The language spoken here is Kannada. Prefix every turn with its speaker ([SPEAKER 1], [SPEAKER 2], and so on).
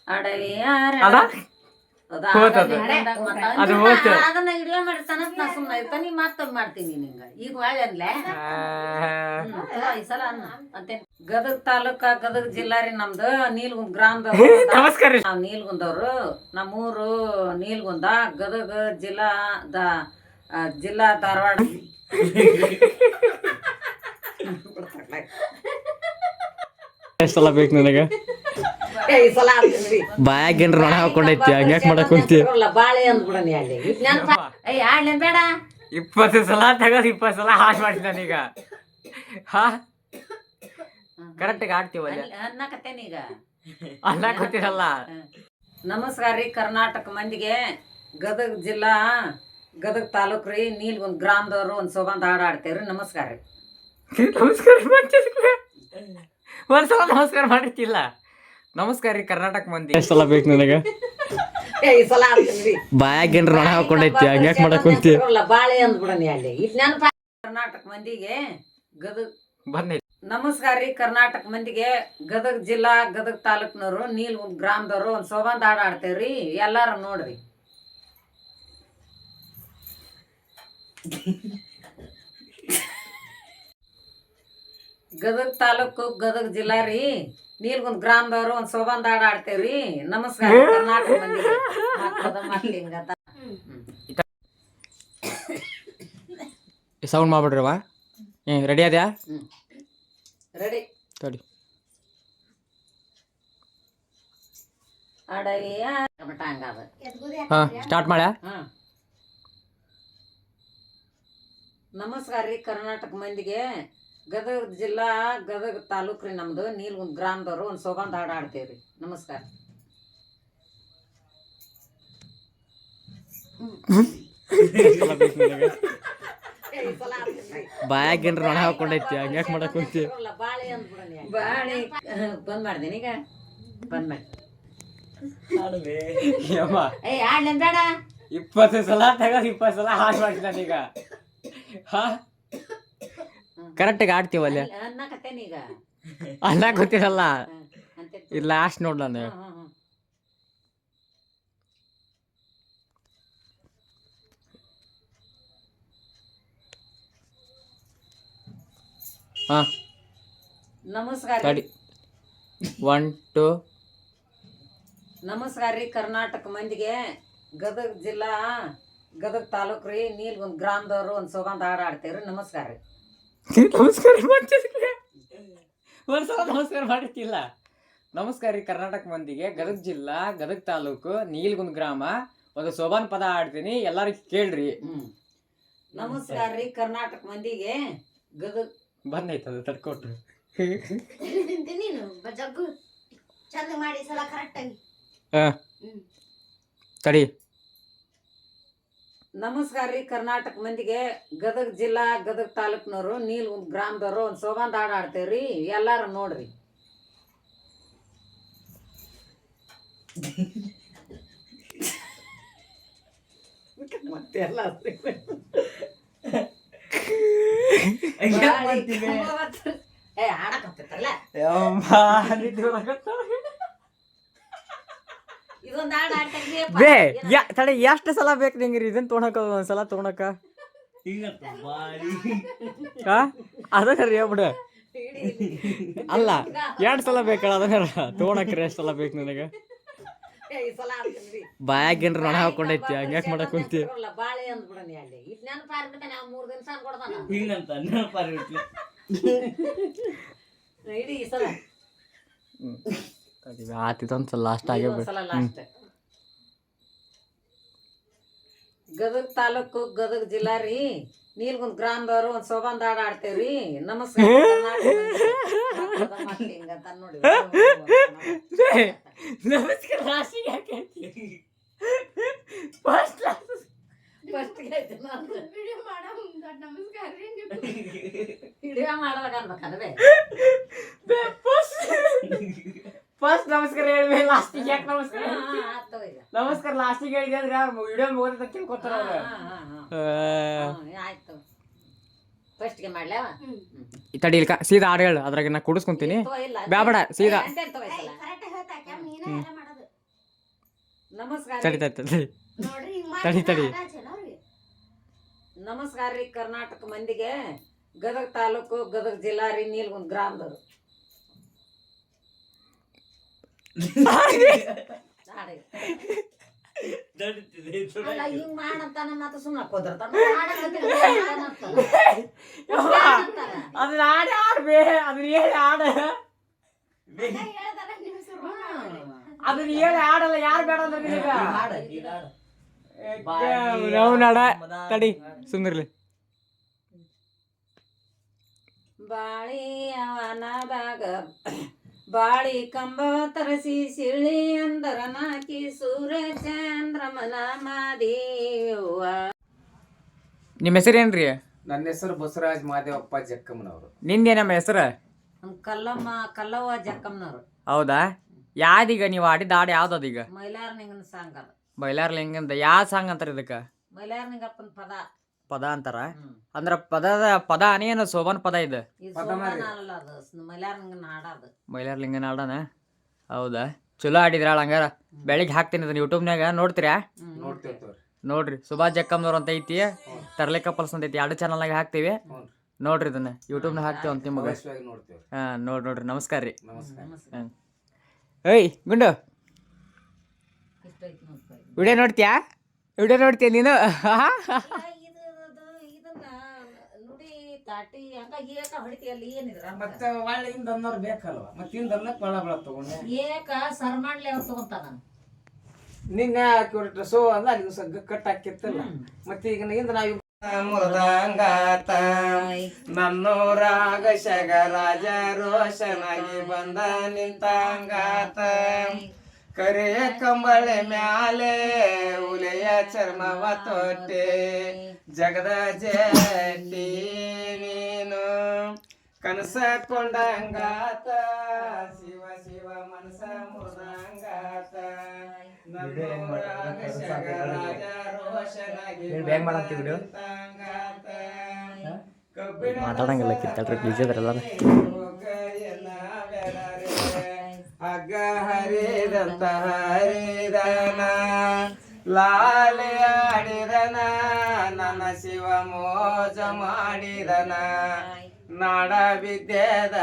[SPEAKER 1] ಅದ ಹೋತದ ಅದು ಹೋತ
[SPEAKER 2] ಅದನ್ನ ಇಡಿಯೋ ಮಾಡ್ತಾನ ನಾ ಸುಮ್ಮನೆ ಇರ್ತಾನೆ ಮತ್ತೊಮ್ಮೆ ಮಾಡ್ತೀನಿ ನಿಂಗ ಈಗ ಒಳ್ಳೆನ್ಲೆ ಈ ಸಲ ಮತ್ತೆ ಗದಗ ತಾಲೂಕ ಗದಗ ಜಿಲ್ಲಾ ರೀ ನಮ್ದು ನೀಲ್ಗುಂದ್ ಗ್ರಾಮದವ್ರು
[SPEAKER 1] ನಮಸ್ಕಾರ ರೀ.
[SPEAKER 2] ನಾವ್ ನೀಲ್ಗುಂದವ್ರು ನಮ್ಮೂರು ನೀಲ್ಗುಂದ ಗದಗ ಜಿಲ್ಲಾ ಧಾರವಾಡ
[SPEAKER 1] ಎಷ್ಟೆಲ್ಲ ಬೇಕು ನನಗೆ
[SPEAKER 2] ಈ ಸಲ ಅಂತೀನಿ
[SPEAKER 1] ಬಾಯಾಗ ಏನ್ರ ರೊಣ ಹಾಕೊಂಡೈತಿ ಹಂಗ್ಯಾಕ್ ಮಾಡಕ್ ಕುಂತಿ
[SPEAKER 2] ಬಾಳೆ ಅಂದ್ಬಿಡನಿ ಅಲ್ಲಿ ಆಡ್ಲೇನ್ ಬೇಡ
[SPEAKER 1] 20 ಸಲ ತಗದ್ 20 ಸಲ ಹಾಳು ಮಾಡಿ ನಾನೀಗ ಹಾ ಕರೆಕ್ಟಾಗಿ ಆಡ್ತೀವಲ್ಲ
[SPEAKER 2] ಅನ್ನಕತ್ತೇನೀಗ
[SPEAKER 1] ಅನ್ನಕ್ ಗೊತ್ತಿರಲ್ಲ.
[SPEAKER 2] ನಮಸ್ಕಾರ ರೀ ಕರ್ನಾಟಕ ಮಂದಿಗೆ ಗದಗ ಜಿಲ್ಲಾ ಗದಗ ತಾಲೂಕ್ ರೀ ನೀಲ್ಗುಂದ್ ಗ್ರಾಮದವ್ರು ಒಂದು ಸೊಗಂದ್ ಹಾಡು ಆಡ್ತೇವ್ರಿ. ನಮಸ್ಕಾರ ರೀ.
[SPEAKER 1] ನಮಸ್ಕಾರ ಒಂದ್ಸಲ ನಮಸ್ಕಾರ ಮಾಡಿರ್ತಿಲ್ಲ. ನಮಸ್ಕಾರ ರೀ ಕರ್ನಾಟಕ ಮಂದಿ ಎಷ್ಟೆಲ್ಲ ಬೇಕು ನನಗೆ
[SPEAKER 2] ಈ ಸಲ ಅಂತೀನಿ
[SPEAKER 1] ಬಾಯಾಗ ಏನ್ರ ರೊಣ ಹಾಕೊಂಡೈತಿ ಹಂಗ್ಯಾಕ್ ಮಾಡಕ್ ಕುಂತಿ
[SPEAKER 2] ಬಾಳೆ ಅಂದ್ಬಿಡನಿ ಅಲ್ಲಿ ನೆನಪ. ಕರ್ನಾಟಕ ಮಂದಿಗೆ ಗದಗ
[SPEAKER 1] ಬಂದೈತಿ.
[SPEAKER 2] ನಮಸ್ಕಾರ ರೀ ಕರ್ನಾಟಕ ಮಂದಿಗೆ ಗದಗ ಜಿಲ್ಲಾ ಗದಗ ತಾಲೂಕ್ನವ್ರು ನೀಲ್ಗುಂದ್ ಗ್ರಾಮದವ್ರು ಒಂದು ಸೊಗಂದ್ ಹಾಡು ಆಡ್ತೇವ್ರಿ. ಎಲ್ಲಾರು ನೋಡ್ರಿ. ಗದಗ ತಾಲೂಕು ಗದಗ ಜಿಲ್ಲಾ ರೀ ನೀಲ್ಗುಂದ್ ಗ್ರಾಮದವ್ರು ಒಂದು ಸೊಗಂದ್ ಹಾಡು ಆಡ್ತೇವ್ರಿ. ನಮಸ್ಕಾರ ರೀ ಕರ್ನಾಟಕ ಮಂದಿಗೆ
[SPEAKER 1] ಸೌಂಡ್ ಮಾಡ್ಬಿಡ್ರವ. ರೆಡಿ ಅದ್ಯಾ?
[SPEAKER 2] ರೆಡಿ
[SPEAKER 1] ತಡಿ.
[SPEAKER 2] ಅಡವಿಯ
[SPEAKER 1] ಹಾ ಸ್ಟಾರ್ಟ್ ಮಾಡ್ಯಾ?
[SPEAKER 2] ನಮಸ್ಕಾರ ರೀ ಕರ್ನಾಟಕ ಮಂದಿಗೆ ಗದಗ ಜಿಲ್ಲಾ ಗದಗ ತಾಲೂಕ್ ರೀ ನಮ್ದು ನೀಲ್ಗುಂದ್ ಗ್ರಾಮದವ್ರು ಒಂದು ಸೊಗಂದ್ ಹಾಡು ಆಡ್ತೇವ್ರಿ. ನಮಸ್ಕಾರ.
[SPEAKER 1] ಬಾಯಾಗ ಏನ್ರ ರೊಣ ಹಾಕೊಂಡೈತಿ ಹಂಗ್ಯಾಕ್ ಮಾಡಕ್ ಕುಂತಿ
[SPEAKER 2] ಬಾಳೆ ಅಂದ್ಬಿಡನಿ ಬಾಳೆ ಬಂದ್ ಮಾಡ್ದೇನಿ ಈಗ ಬಂದ್ ಮಾಡಿ ಆಡ್ಲೇನ್ ಬೇಡ
[SPEAKER 1] 20 ಸಲ ತಗದ್ 20 ಸಲ ಹಾಳು ಮಾಡಿ ನಾನೀಗ ಹಾ ಕರೆಕ್ಟಾಗಿ ಆಡ್ತೀವಲ್ಲ
[SPEAKER 2] ಅನ್ನಕತ್ತೇನೀಗ
[SPEAKER 1] ಅನ್ನಕ್ ಗೊತ್ತಿರಲ್ಲ. ಇದು ಲಾಸ್ಟ್ ನೋಡ್ ನಾನು. ಹಾ
[SPEAKER 2] ನಮಸ್ಕಾರ
[SPEAKER 1] ತಡಿ 1 2
[SPEAKER 2] ನಮಸ್ಕಾರ ರೀ ಕರ್ನಾಟಕ ಮಂದಿಗೆ ಗದಗ ಜಿಲ್ಲಾ ಗದಗ ತಾಲೂಕ್ ರೀ ನೀಲ್ಗುಂದ್ ಗ್ರಾಮದವ್ರು ಒಂದು ಸೊಗಂದ್ ಹಾಡು ಆಡ್ತೇವ್ರಿ. ನಮಸ್ಕಾರ ರೀ.
[SPEAKER 1] ನಮಸ್ಕಾರ ಒಂದ್ಸಲ ನಮಸ್ಕಾರ ಮಾಡಿರ್ತಿಲ್ಲ. ನಮಸ್ಕಾರ ರೀ ಕರ್ನಾಟಕ ಮಂದಿಗೆ ಗದಗ ಜಿಲ್ಲಾ ಗದಗ ತಾಲೂಕು ನೀಲ್ಗುಂದ್ ಗ್ರಾಮ ಒಂದು ಸೋಬಾನ್ ಪದ ಆಡ್ತೀನಿ ಎಲ್ಲಾರು ಕೇಳ್ರಿ.
[SPEAKER 2] ನಮಸ್ಕಾರ ರೀ ಕರ್ನಾಟಕ ಮಂದಿಗೆ ಗದಗ
[SPEAKER 1] ಬಂದೈತ ಅದು ತಡ್ಕೊಟ್ರು ತಡಿ.
[SPEAKER 2] ನಮಸ್ಕಾರ ರೀ ಕರ್ನಾಟಕ ಮಂದಿಗೆ ಗದಗ ಜಿಲ್ಲಾ ಗದಗ ತಾಲೂಕ್ನವ್ರು ನೀಲ್ಗುಂದ್ ಗ್ರಾಮದವ್ರು ಒಂದು ಸೊಗಂದ್ ಹಾಡು ಆಡ್ತೇವ್ರಿ. ಎಲ್ಲಾರು ನೋಡ್ರಿ. ಮತ್ತೆಲ್ಲ ಆಡಕತ್ತಲ್ಲ ಇದೊಂದು ಹಾಡು
[SPEAKER 1] ಬೇ ತಡಿ ಎಷ್ಟು ಸಲ ಬೇಕು ನಿಂಗ್ರಿ ಇದನ್ನ ತೊಗೊಳಕ ಒಂದ್ಸಲ ತೊಗೊಳಕ ಅದನ್ನ ಹೇಳ್ಬಿಡ. ಅಲ್ಲ 2 ಸಲ ಬೇಕಲ್ಲ ಅದನ್ನ ತೊಗೊಳಕ್ರಿ ಎಷ್ಟು ಸಲ ಬೇಕು ನನಗೆ ಬಾಯಾಗ ಏನ್ರ ರೊಣ ಹಾಕೊಂಡೈತಿ ಹಂಗ್ಯಾಕ್ ಮಾಡಕ್ ಕುಂತಿ
[SPEAKER 2] ಬಾಳೆ ಅಂದ್ಬಿಡನಿ ಅಲ್ಲಿ ನೆನಪಾರ್ಬಿಡ್ತಾನೆ 3 ದಿನ ಸಾರ್ ಕೊಡ್ತಾನ ಇಡೀ ಈ ಸಲ
[SPEAKER 1] ಆತಿದೊಂದ್ಸಲ ಲಾಸ್ಟ್
[SPEAKER 2] ಸಲ ಲಾಸ್ಟ್. ಗದಗ ತಾಲೂಕು ಗದಗ ಜಿಲ್ಲಾ ರೀ ನೀಲ್ಗುಂದ್ ಗ್ರಾಮದವ್ರು ಒಂದು ಸೊಗಂದ್ ಹಾಡು ಆಡ್ತೇವ್ರಿ. ನಮಸ್ಕಾರ ನೋಡಿ
[SPEAKER 1] ನಮಸ್ಕಾರ ಲಾಸ್ಟಿಗೆ ಯಾಕೆ ಫಸ್ಟ್
[SPEAKER 2] ವಿಡಿಯೋ ಮಾಡುವಾಗ ಅನ್ಬೇಕಂದ್ರೆ
[SPEAKER 1] ಫಸ್ಟ್ ನಮಸ್ಕಾರ ಹೇಳ್ಬೇಕು ಲಾಸ್ಟಿಗೆ ಯಾಕೆ ನಮಸ್ಕಾರ ನಮಸ್ಕಾರ ಲಾಸ್ಟಿಗೆ ಹೇಳಿದೆ ಅಂದ್ರೆ ವಿಡಿಯೋ ಮುಗಿದ ತಿಳ್ಕೊತಾರ
[SPEAKER 2] ಆಯ್ತು. ಫಸ್ಟ್ಗೆ ಮಾಡ್ಲೇವ
[SPEAKER 1] ತಡಿ ಇಲ್ಕ ಸೀದಾ ಹಾಡು ಹೇಳು ಅದ್ರಾಗ ನಾ ಕುಡಿಸ್ಕೊಂತೀನಿ. ಬೇಡ ಸೀದಾ
[SPEAKER 2] ನಮಸ್ಕಾರ
[SPEAKER 1] ತಡಿ ತಡಿ ತಡಿ ತಡಿ ತಡಿ
[SPEAKER 2] ನಮಸ್ಕಾರ ರೀ ಕರ್ನಾಟಕ ಮಂದಿಗೆ. ಗದಗ ತಾಲೂಕು ಗದಗ ಜಿಲ್ಲಾ ರೀ ನೀಲ್ಗುಂದ್ ಗ್ರಾಮದವರು. ಹಿಂಗ್ ಮಾಡಂತಾನ ಮತ್ತೆ ಸುಮ್ಮನೆ ಕುದರ್ತಾನ.
[SPEAKER 1] ಅದನ್ನ ಆಡಿ ಆಡ್ಬೇ ಅದನ್ನ ಹೇಳಿ ಆಡ ಅದನ್ನ ಹೇಳಿ ಆಡಲ್ಲ ಯಾರು ಬೇಡ ಅಂದ್ರೆ ನಿನಗ ನಾವು ನಾಡ ತಡಿ ಸುಂದರ್ಲಿ
[SPEAKER 2] ಬಾಳಿ ಅವನದಾಗ ಬಾಳಿ ಕಂಬ ತರಸಿ ಸಿಳಿ ಅಂದರ ನಾಕಿ ಸೂರ್ಯ ಚಂದ್ರಮನ ಮಾದೇವ.
[SPEAKER 1] ನಿಮ್ಮ ಹೆಸರೇನ್ರಿ?
[SPEAKER 3] ನನ್ನ ಹೆಸರು ಬಸವರಾಜ್ ಮಾದೇವಪ್ಪ ಜಕ್ಕಮ್ಮನವರು.
[SPEAKER 1] ನಿಂದೆ ನಮ್ಮ ಹೆಸರು?
[SPEAKER 2] ಕಲ್ಲವ್ವ ಜಕ್ಕಮ್ಮನವರು.
[SPEAKER 1] ಹೌದಾ? ಯಾವ್ದೀಗ ನೀವು ಆಡಿದ ಹಾಡು ಯಾವ್ದದ ಈಗ?
[SPEAKER 2] ಮೈಲಾರನಿಂಗನ ಸಾಂಗ್ ಅದ.
[SPEAKER 1] ಬೈಲಾರ್ಲಿಂಗಂದ ಯಾವ ಸಾಂಗ್ ಅಂತಾರ ಇದಕ್ಕ?
[SPEAKER 2] ಮೈಲಾರನಿಂಗಪ್ಪನ
[SPEAKER 1] ಪದ ಅಂತಾರ. ಅಂದ್ರ ಪದ ಅನೇನು ಸೋಬಾನ್ ಪದ ಇದು?
[SPEAKER 2] ಮೈಲಾರನಿಂಗನ ಹಾಡ ಅದು.
[SPEAKER 1] ಮೈಲಾರ್ಲಿಂಗನ ಹಾಡನ? ಹೌದಾ? ಚಲೋ ಆಡಿದ್ರಾಳ. ಹಂಗಾರ ಬೆಳಿಗ್ಗೆ ಹಾಕ್ತೀನಿ ಅದನ್ನ ಯೂಟ್ಯೂಬ್ನಾಗ ನೋಡ್ತೀರಾ? ನೋಡ್ರಿ ಸುಭಾಷ್ ಜಕ್ಕಮ್ನವ್ರು ಅಂತ ಐತಿ, ತರ್ಲೆ ಕಪಲ್ಸ್ ಅಂತ ಐತಿ, 2 ಚಾನಲ್ನಾಗ ಹಾಕ್ತಿವಿ. ನೋಡ್ರಿ ಇದನ್ನ ಯೂಟ್ಯೂಬ್ನಾಗ ಹಾಕ್ತಿವಿ ಅಂತ ನಿಮಗೆ. ಹಾ ನೋಡ್ರಿ. ನಮಸ್ಕಾರ ರೀ. ಏಯ್ ಗುಂಡು, ವಿಡಿಯೋ ನೋಡ್ತೀಯಾ ನೀನು?
[SPEAKER 3] ಮತ್ತೆ ಒಳ್ಳೆ ಹಿಂದ ಅನ್ನೋರು ಬೇಕಲ್ವ, ಮತ್ತೆ ಹಿಂದ ಅನ್ನಕ್ ಬಳ ಬಳ ತಗೊಂಡೆ ನಿನ್ನೆ ಹಾಕಿ ಸೋ ಅಂದ ಅಲ್ಲಿ ಕಟ್ ಹಾಕಿತ್ತಲ್ಲ. ಮತ್ತೆ ಈಗ ಹಿಂದ ನಾವು ಮುರದಂಗಾತ ನನ್ನೂರಾಗ ಶಗರಾಜ ರೋಷನಾಗಿ ಬಂದ ನಿಂತಂಗಾತ. ಕರೆಯ ಕಂಬಳೆ ಮ್ಯಾಲೆ ಉಲೆಯ ಚರ್ಮವ ತೊಟ್ಟೆ ಜಗದ ಜಟ್ಟಿ ನೀನು ಕನಸ ಕೊಂಡಂಗಾತ. ಶಿವ ಶಿವ ಮನಸ ಮುರದಂಗಾತ ನನ್ನೂರಾಗ ಶಗರಾಜ ರೋಷನಾಗಿ
[SPEAKER 1] ಮಾತಾಡಂಗಿಲ್ಲ ಕಿತ್ತಲ್ರಿ ಪ್ಲೀಸ್ ಅದ್ರಲ್ಲ.
[SPEAKER 3] ಹಗ್ಗ ಹರಿದಂತ ಹರಿದನ ಲಾಲೆ ಆಡಿದನ ನನ್ನ ಶಿವ ಮೋಜ ಮಾಡಿದನ ನಾಡ ವಿದ್ಯೆದ